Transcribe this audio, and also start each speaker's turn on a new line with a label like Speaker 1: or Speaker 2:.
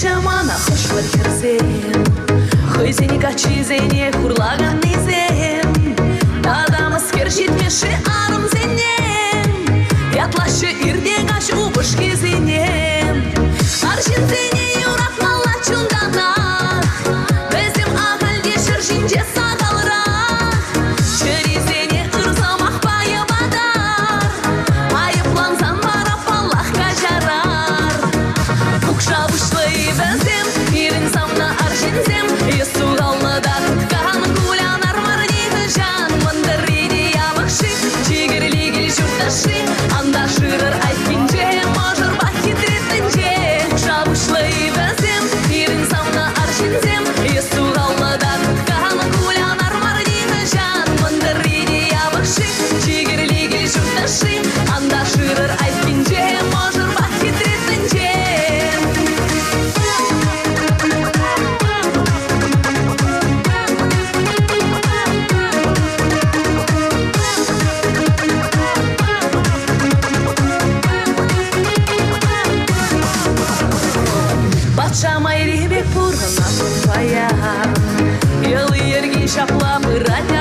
Speaker 1: шамана хош бір кірсем, хойзене качизене құрлаған незем, адамыз кер жетмеші арым зенем, ятлашы ирден қаш убыш кезенем, аршын зене юрат мала чундана, бізім ағалде шыржинде сағалра, чырезене ұрзамақ байы бадар, айыплансан барап Аллах кажарар. Бұқшабышлы бізім, ирін самна аршынзем, есу қаллыда тұтқан кулянар мар дейді жан, мұндар иде ябықшы, чигірлігіл жұртташы, анда шырыр айтпенже, можыр бақ кетіретінже. Бұқшабышлы бізім, ирін самна аршынзем, есу қаллыда тұтқан кулянар мар дейді жан, мұндар иде ябықшы, чигірлігіл жұртташы, анда шырыр айтпенже, можыр бақ кетіретінже. Батша майребек бұрғына тұнбая, елі ерге шаплап ұрат